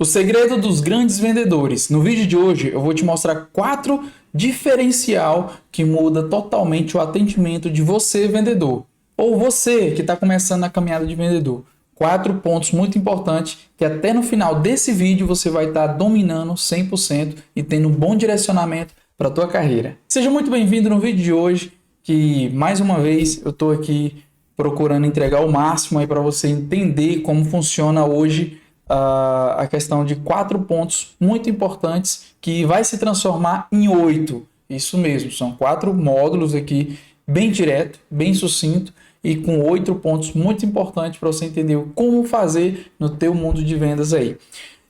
O segredo dos grandes vendedores. No vídeo de hoje eu vou te mostrar 4 diferencial que muda totalmente o atendimento de você, vendedor, ou você que está começando na caminhada de vendedor. 4 pontos muito importantes que até no final desse vídeo você vai estar dominando 100% e tendo um bom direcionamento para a tua carreira. Seja muito bem-vindo no vídeo de hoje, que mais uma vez eu estou aqui procurando entregar o máximo aí para você entender como funciona hoje a questão de 4 pontos muito importantes que vai se transformar em 8. Isso mesmo, são 4 módulos aqui, bem direto, bem sucinto e com 8 pontos muito importantes para você entender como fazer no teu mundo de vendas aí.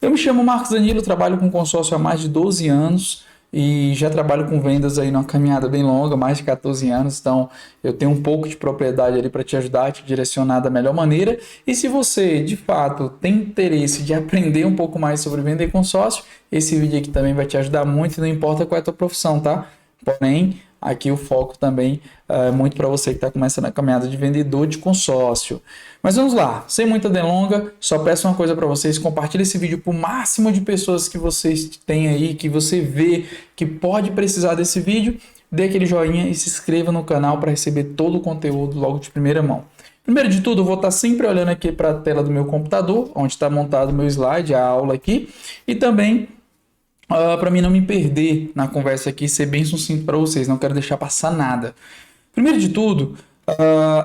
Eu me chamo Marcos Danilo, trabalho com consórcio há mais de 12 anos e já trabalho com vendas aí numa caminhada bem longa, mais de 14 anos, então eu tenho um pouco de propriedade ali para te ajudar, te direcionar da melhor maneira. E se você, de fato, tem interesse de aprender um pouco mais sobre venda e consórcio, esse vídeo aqui também vai te ajudar muito, não importa qual é a tua profissão, tá? Porém, aqui o foco também é muito para você que está começando a caminhada de vendedor de consórcio. Mas vamos lá, sem muita delonga, só peço uma coisa para vocês: compartilhe esse vídeo para o máximo de pessoas que vocês têm aí, que você vê que pode precisar desse vídeo. Dê aquele joinha e se inscreva no canal para receber todo o conteúdo logo de primeira mão. Primeiro de tudo, eu vou estar sempre olhando aqui para a tela do meu computador, onde está montado o meu slide, a aula aqui, e também para mim não me perder na conversa aqui, ser bem sucinto para vocês, não quero deixar passar nada. Primeiro de tudo,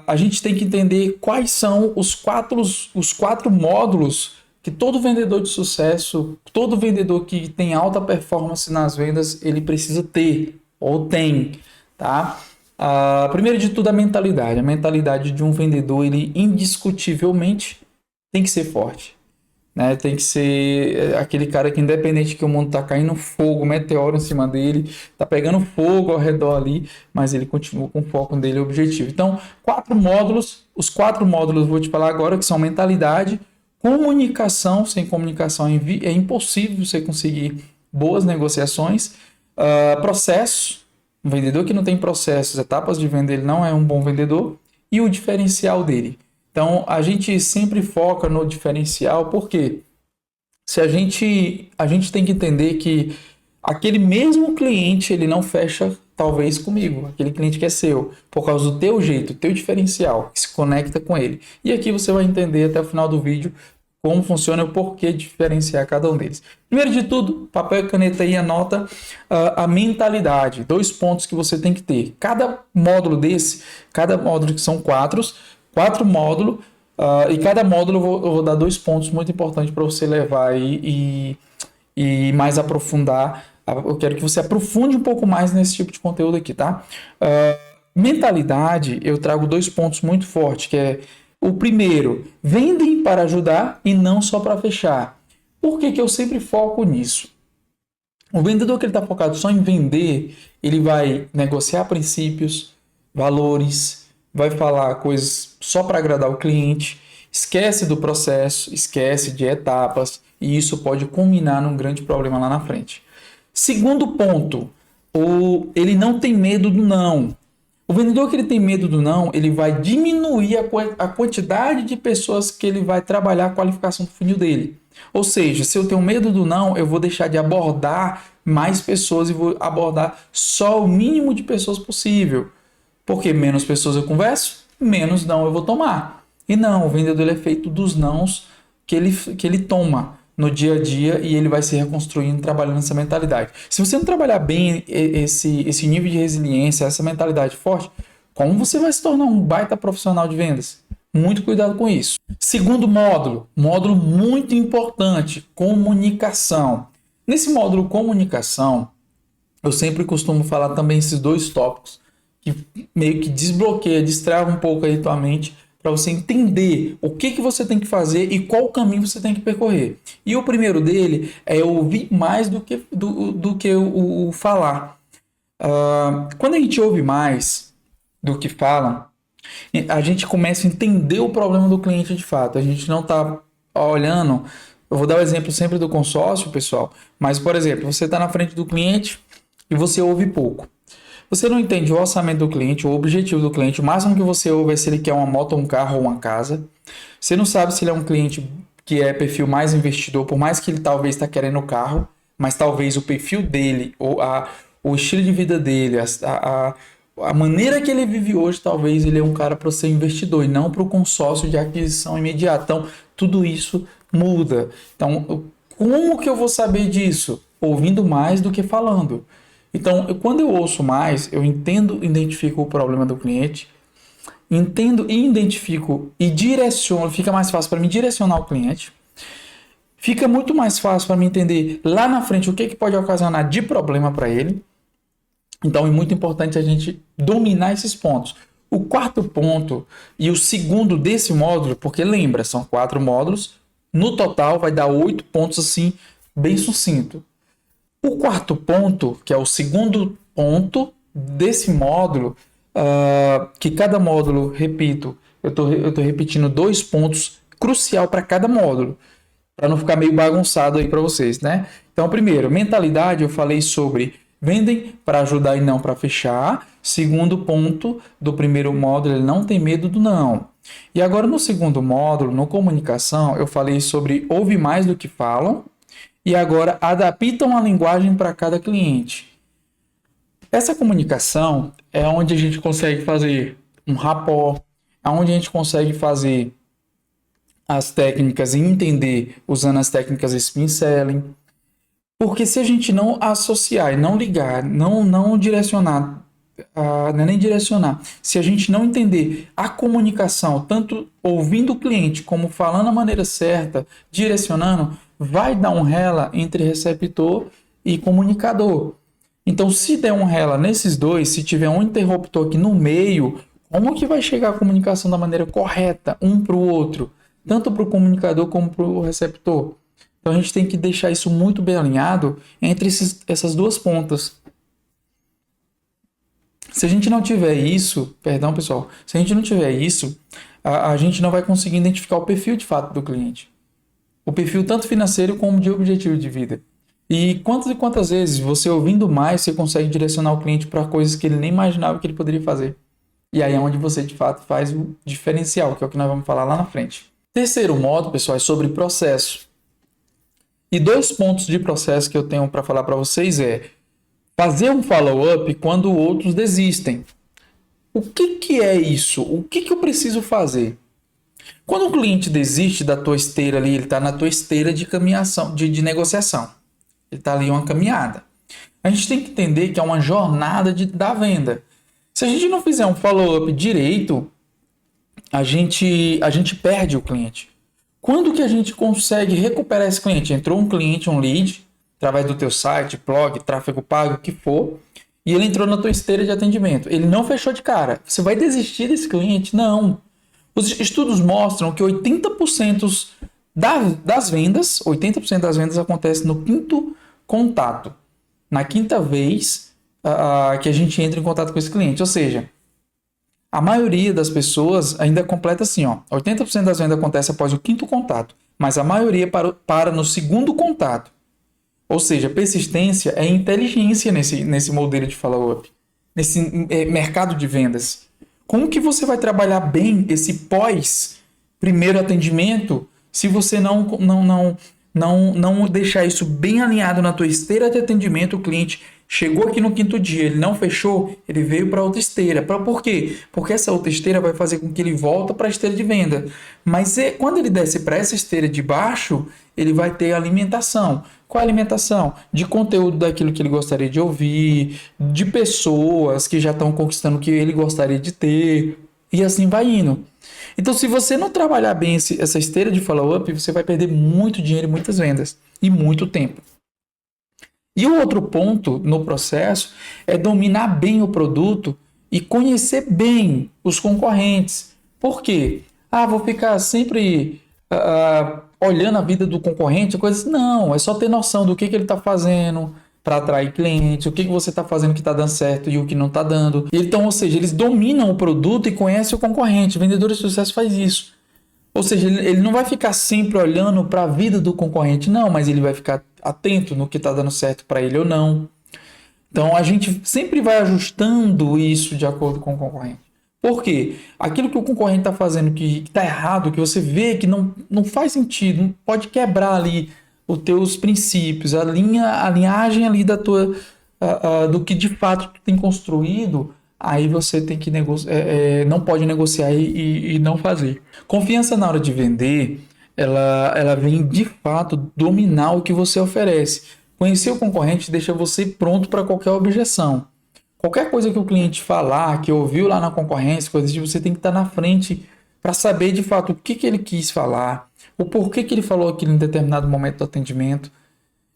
a gente tem que entender quais são os quatro módulos que todo vendedor de sucesso, todo vendedor que tem alta performance nas vendas, ele precisa ter, ou tem, tá? Primeiro de tudo, a mentalidade. A mentalidade de um vendedor, ele indiscutivelmente tem que ser forte. Né? Tem que ser aquele cara que, independente que o mundo tá caindo fogo, meteoro em cima dele, tá pegando fogo ao redor ali, mas ele continua com o foco dele e objetivo. Então, 4 módulos, os 4 módulos eu vou te falar agora, que são mentalidade, comunicação. Sem comunicação é impossível você conseguir boas negociações, processo. Um vendedor que não tem processos, etapas de venda, ele não é um bom vendedor, e o diferencial dele. Então, a gente sempre foca no diferencial, porque se a gente tem que entender que aquele mesmo cliente, ele não fecha, talvez, comigo. Aquele cliente que é seu, por causa do teu jeito, teu diferencial, que se conecta com ele. E aqui você vai entender até o final do vídeo como funciona e o porquê diferenciar cada um deles. Primeiro de tudo, papel e caneta aí, anota a mentalidade. 2 pontos que você tem que ter. Cada módulo que são 4 módulos, e cada módulo eu vou dar 2 pontos muito importantes para você levar aí e mais aprofundar. Eu quero que você aprofunde um pouco mais nesse tipo de conteúdo aqui, tá? Mentalidade, eu trago 2 pontos muito fortes, que é o primeiro: vendem para ajudar e não só para fechar. Por que eu sempre foco nisso? O vendedor que ele está focado só em vender, ele vai negociar princípios, valores, vai falar coisas só para agradar o cliente, esquece do processo, esquece de etapas, e isso pode culminar num grande problema lá na frente. Segundo ponto, ele não tem medo do não. O vendedor que ele tem medo do não, ele vai diminuir a quantidade de pessoas que ele vai trabalhar a qualificação do funil dele. Ou seja, se eu tenho medo do não, eu vou deixar de abordar mais pessoas e vou abordar só o mínimo de pessoas possível. Porque menos pessoas eu converso, menos não eu vou tomar. E não, o vendedor ele é feito dos nãos que ele toma no dia a dia, e ele vai se reconstruindo trabalhando essa mentalidade. Se você não trabalhar bem esse nível de resiliência, essa mentalidade forte, como você vai se tornar um baita profissional de vendas? Muito cuidado com isso. Segundo módulo muito importante, comunicação. Nesse módulo comunicação, eu sempre costumo falar também esses 2 tópicos, que meio que desbloqueia, distrai um pouco aí tua mente, para você entender o que você tem que fazer e qual caminho você tem que percorrer. E o primeiro dele é ouvir mais do que o falar. Quando a gente ouve mais do que fala, a gente começa a entender o problema do cliente de fato. A gente não está olhando. Eu vou dar o exemplo sempre do consórcio, pessoal, mas, por exemplo, você está na frente do cliente e você ouve pouco. Você não entende o orçamento do cliente, o objetivo do cliente. O máximo que você ouve é se ele quer uma moto, um carro ou uma casa. Você não sabe se ele é um cliente que é perfil mais investidor, por mais que ele talvez está querendo o carro, mas talvez o perfil dele, ou o estilo de vida dele, a maneira que ele vive hoje, talvez ele é um cara para ser investidor e não para o consórcio de aquisição imediata. Então, tudo isso muda. Então, como que eu vou saber disso? Ouvindo mais do que falando. Então, quando eu ouço mais, eu entendo, identifico o problema do cliente, entendo e identifico e direciono, fica mais fácil para mim direcionar o cliente. Fica muito mais fácil para mim entender lá na frente o que pode ocasionar de problema para ele. Então é muito importante a gente dominar esses pontos. O quarto ponto e o segundo desse módulo, porque lembra, são 4 módulos, no total vai dar 8 pontos assim, bem sucinto. O quarto ponto, que é o segundo ponto desse módulo, que cada módulo, repito, eu tô repetindo 2 pontos crucial para cada módulo, para não ficar meio bagunçado aí para vocês, né? Então, primeiro, mentalidade, eu falei sobre vendem para ajudar e não para fechar. Segundo ponto do primeiro módulo, ele não tem medo do não. E agora no segundo módulo, no comunicação, eu falei sobre ouvir mais do que falam e agora adaptam a linguagem para cada cliente. Essa comunicação é onde a gente consegue fazer um rapport, é onde a gente consegue fazer as técnicas e entender usando as técnicas spin selling. Porque se a gente não associar e não ligar, não direcionar, não é nem direcionar, se a gente não entender a comunicação, tanto ouvindo o cliente como falando a maneira certa, direcionando, vai dar um rela entre receptor e comunicador. Então, se der um rela nesses dois, se tiver um interruptor aqui no meio, como que vai chegar a comunicação da maneira correta, um para o outro, tanto para o comunicador como para o receptor? Então a gente tem que deixar isso muito bem alinhado entre essas duas pontas. Se a gente não tiver isso, perdão pessoal, se a gente não tiver isso, a gente não vai conseguir identificar o perfil de fato do cliente. O perfil tanto financeiro como de objetivo de vida. E quantas vezes você ouvindo mais, você consegue direcionar o cliente para coisas que ele nem imaginava que ele poderia fazer. E aí é onde você de fato faz o diferencial, que é o que nós vamos falar lá na frente. Terceiro modo, pessoal, é sobre processo. E 2 pontos de processo que eu tenho para falar para vocês é fazer um follow-up quando outros desistem. O que é isso? O que eu preciso fazer? Quando o cliente desiste da tua esteira ali, ele está na tua esteira de caminhação, de negociação. Ele está ali em uma caminhada. A gente tem que entender que é uma jornada da venda. Se a gente não fizer um follow-up direito, a gente perde o cliente. Quando que a gente consegue recuperar esse cliente? Entrou um cliente, um lead, através do teu site, blog, tráfego pago, o que for, e ele entrou na tua esteira de atendimento. Ele não fechou de cara. Você vai desistir desse cliente? Não. Os estudos mostram que 80% das vendas, 80% das vendas acontece no 5º contato. Na 5ª vez que a gente entra em contato com esse cliente. Ou seja, a maioria das pessoas ainda completa assim, 80% das vendas acontece após o 5º contato, mas a maioria para no 2º contato. Ou seja, persistência é inteligência nesse modelo de follow-up, nesse mercado de vendas. Como que você vai trabalhar bem esse pós-primeiro atendimento se você não deixar isso bem alinhado na tua esteira de atendimento? O cliente chegou aqui no 5º dia, ele não fechou, ele veio para outra esteira. Por quê? Porque essa outra esteira vai fazer com que ele volte para a esteira de venda. Mas quando ele desce para essa esteira de baixo, ele vai ter alimentação. Qual é a alimentação? De conteúdo daquilo que ele gostaria de ouvir, de pessoas que já estão conquistando o que ele gostaria de ter, e assim vai indo. Então, se você não trabalhar bem essa esteira de follow-up, você vai perder muito dinheiro e muitas vendas, e muito tempo. E o outro ponto no processo é dominar bem o produto e conhecer bem os concorrentes. Por quê? Vou ficar sempre olhando a vida do concorrente, coisas. Não, é só ter noção do que ele está fazendo para atrair clientes, o que você está fazendo que está dando certo e o que não está dando. Então, ou seja, eles dominam o produto e conhecem o concorrente. Vendedor de sucesso faz isso. Ou seja, ele não vai ficar sempre olhando para a vida do concorrente, não, mas ele vai ficar atento no que está dando certo para ele ou não. Então, a gente sempre vai ajustando isso de acordo com o concorrente. Por quê? Aquilo que o concorrente está fazendo que está errado, que você vê que não faz sentido, pode quebrar ali os teus princípios, a linhagem ali da tua, do que de fato tu tem construído, aí você tem que não pode negociar e não fazer. Confiança na hora de vender, ela vem de fato dominar o que você oferece. Conhecer o concorrente deixa você pronto para qualquer objeção. Qualquer coisa que o cliente falar, que ouviu lá na concorrência, coisas tipo, você tem que estar na frente para saber de fato o que ele quis falar, o porquê que ele falou aquilo em determinado momento do atendimento.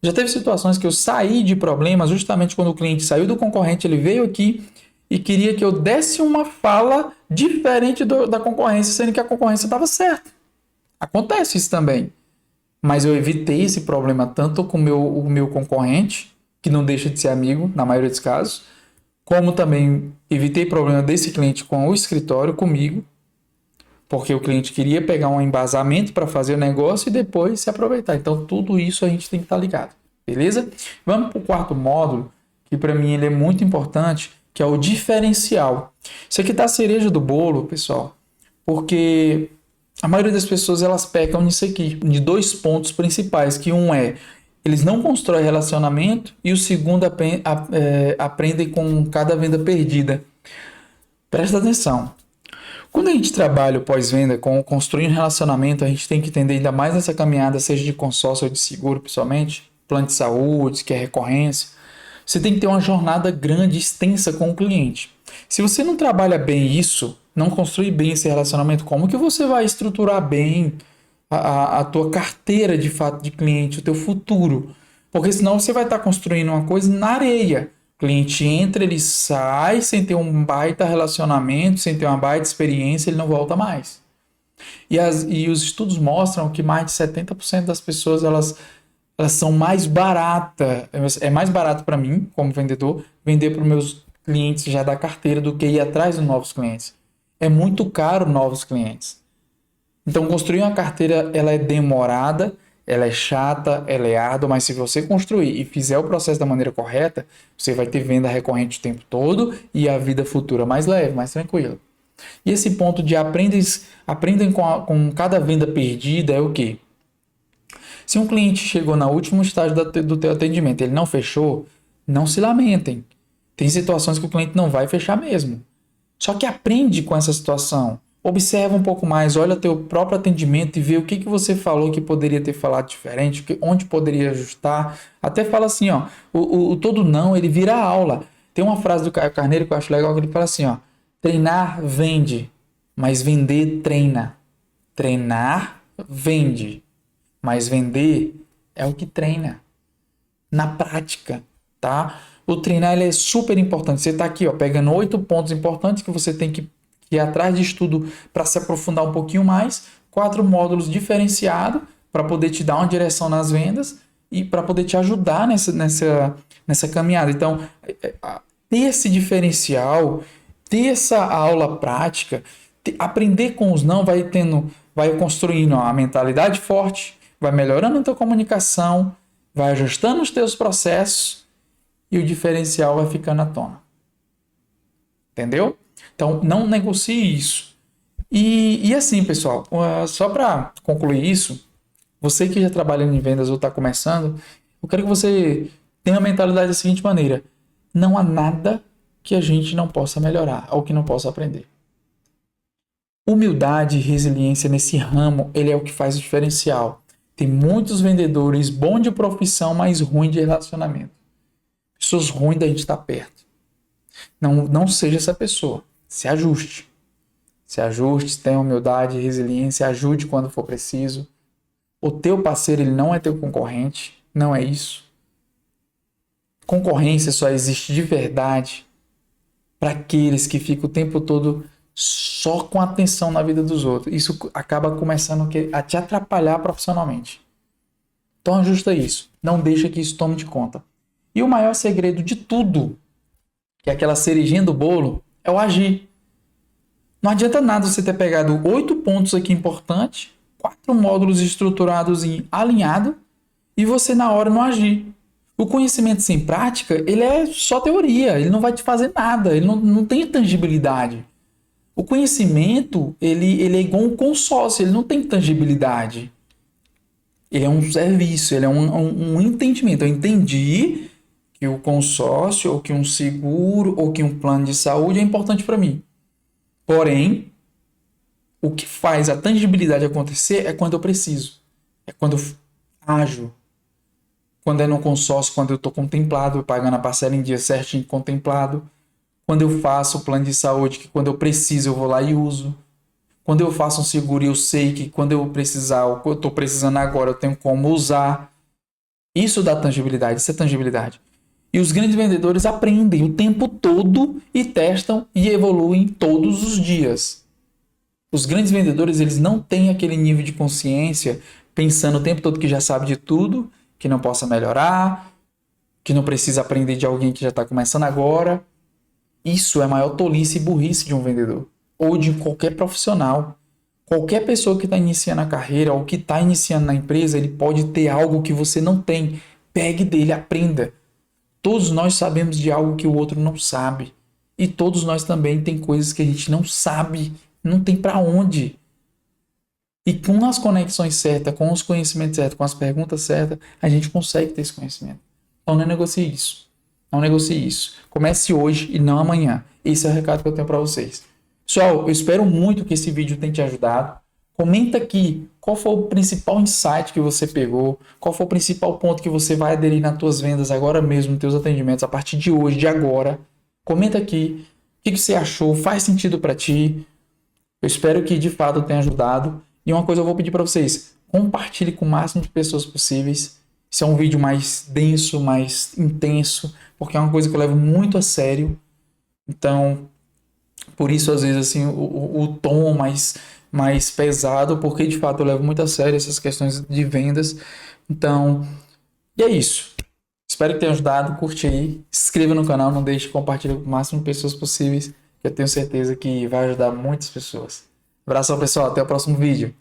Já teve situações que eu saí de problemas justamente quando o cliente saiu do concorrente, ele veio aqui e queria que eu desse uma fala diferente da concorrência, sendo que a concorrência estava certa. Acontece isso também. Mas eu evitei esse problema tanto com o meu concorrente, que não deixa de ser amigo, na maioria dos casos, como também evitei problema desse cliente com o escritório, comigo, porque o cliente queria pegar um embasamento para fazer o negócio e depois se aproveitar. Então, tudo isso a gente tem que estar ligado, beleza? Vamos para o quarto módulo, que para mim ele é muito importante, que é o diferencial. Isso aqui tá a cereja do bolo, pessoal, porque a maioria das pessoas elas pecam nisso aqui, de dois pontos principais, que um é eles não constroem relacionamento e o segundo aprendem com cada venda perdida. Presta atenção. Quando a gente trabalha o pós-venda com construir um relacionamento, a gente tem que entender ainda mais nessa caminhada, seja de consórcio ou de seguro, pessoalmente, plano de saúde, que é recorrência. Você tem que ter uma jornada grande, extensa com o cliente. Se você não trabalha bem isso, não construir bem esse relacionamento, como que você vai estruturar bem a tua carteira de fato de cliente, o teu futuro? Porque senão você vai estar construindo uma coisa na areia. O cliente entra, ele sai sem ter um baita relacionamento, sem ter uma baita experiência, ele não volta mais. E os estudos mostram que mais de 70% das pessoas elas são mais baratas. É mais barato para mim, como vendedor, vender para os meus clientes já da carteira do que ir atrás de novos clientes. É muito caro novos clientes. Então, construir uma carteira, ela é demorada, ela é chata, ela é árdua, mas se você construir e fizer o processo da maneira correta, você vai ter venda recorrente o tempo todo e a vida futura mais leve, mais tranquila. E esse ponto de aprendem com cada venda perdida é o quê? Se um cliente chegou no último estágio do teu atendimento e ele não fechou, não se lamentem. Tem situações que o cliente não vai fechar mesmo. Só que aprende com essa situação. Observa um pouco mais, olha teu próprio atendimento e vê o que você falou que poderia ter falado diferente, onde poderia ajustar. Até fala assim, ó, o todo não, ele vira aula. Tem uma frase do Caio Carneiro que eu acho legal, que ele fala assim, ó, treinar vende, mas vender treina. Treinar vende, mas vender é o que treina. Na prática, tá? O treinar ele é super importante. Você está aqui, ó, pegando 8 pontos importantes que você tem que ir atrás de estudo para se aprofundar um pouquinho mais, 4 módulos diferenciados para poder te dar uma direção nas vendas e para poder te ajudar nessa caminhada. Então, ter esse diferencial, ter essa aula prática, aprender com os não, vai construindo a mentalidade forte, vai melhorando a tua comunicação, vai ajustando os teus processos e o diferencial vai ficando à tona. Entendeu? Então, não negocie isso. E assim, pessoal, só para concluir isso, você que já trabalha em vendas ou está começando, eu quero que você tenha a mentalidade da seguinte maneira: não há nada que a gente não possa melhorar ou que não possa aprender. Humildade e resiliência nesse ramo, ele é o que faz o diferencial. Tem muitos vendedores bons de profissão, mas ruins de relacionamento. Pessoas ruins da gente estar perto. Não seja essa pessoa. Se ajuste. Se ajuste, tenha humildade e resiliência, ajude quando for preciso. O teu parceiro, ele não é teu concorrente, não é isso. Concorrência só existe de verdade para aqueles que ficam o tempo todo só com atenção na vida dos outros. Isso acaba começando a te atrapalhar profissionalmente. Então ajusta isso. Não deixa que isso tome de conta. E o maior segredo de tudo, que é aquela cerejinha do bolo, é o agir. Não adianta nada você ter pegado 8 pontos aqui importantes, 4 módulos estruturados em alinhado, e você na hora não agir. O conhecimento sem prática, ele é só teoria, ele não vai te fazer nada, ele não tem tangibilidade. O conhecimento, ele é igual um consórcio, ele não tem tangibilidade. Ele é um serviço, ele é um entendimento. Eu entendi que o consórcio, ou que um seguro, ou que um plano de saúde é importante para mim. Porém, o que faz a tangibilidade acontecer é quando eu preciso. É quando eu ajo. Quando é no consórcio, quando eu estou contemplado, pagando a parcela em dia certinho, contemplado. Quando eu faço o plano de saúde, que quando eu preciso eu vou lá e uso. Quando eu faço um seguro e eu sei que quando eu precisar, ou eu estou precisando agora, eu tenho como usar. Isso dá tangibilidade, isso é tangibilidade. E os grandes vendedores aprendem o tempo todo e testam e evoluem todos os dias. Os grandes vendedores, eles não têm aquele nível de consciência pensando o tempo todo que já sabe de tudo, que não possa melhorar, que não precisa aprender de alguém que já está começando agora. Isso é a maior tolice e burrice de um vendedor ou de qualquer profissional. Qualquer pessoa que está iniciando a carreira ou que está iniciando na empresa, ele pode ter algo que você não tem. Pegue dele, aprenda. Todos nós sabemos de algo que o outro não sabe. E todos nós também tem coisas que a gente não sabe, não tem para onde. E com as conexões certas, com os conhecimentos certos, com as perguntas certas, a gente consegue ter esse conhecimento. Então não negocie isso. Não negocie isso. Comece hoje e não amanhã. Esse é o recado que eu tenho para vocês. Pessoal, eu espero muito que esse vídeo tenha te ajudado. Comenta aqui qual foi o principal insight que você pegou, qual foi o principal ponto que você vai aderir nas tuas vendas agora mesmo, nos teus atendimentos, a partir de hoje, de agora. Comenta aqui o que você achou, faz sentido para ti. Eu espero que de fato tenha ajudado. E uma coisa eu vou pedir para vocês, compartilhe com o máximo de pessoas possíveis. Esse é um vídeo mais denso, mais intenso, porque é uma coisa que eu levo muito a sério. Então, por isso, às vezes, assim, o tom mais pesado, porque de fato eu levo muito a sério essas questões de vendas. Então, e é isso. Espero que tenha ajudado. Curte aí, se inscreva no canal, não deixe de compartilhar com o máximo de pessoas possíveis, que eu tenho certeza que vai ajudar muitas pessoas. Abração, pessoal. Até o próximo vídeo.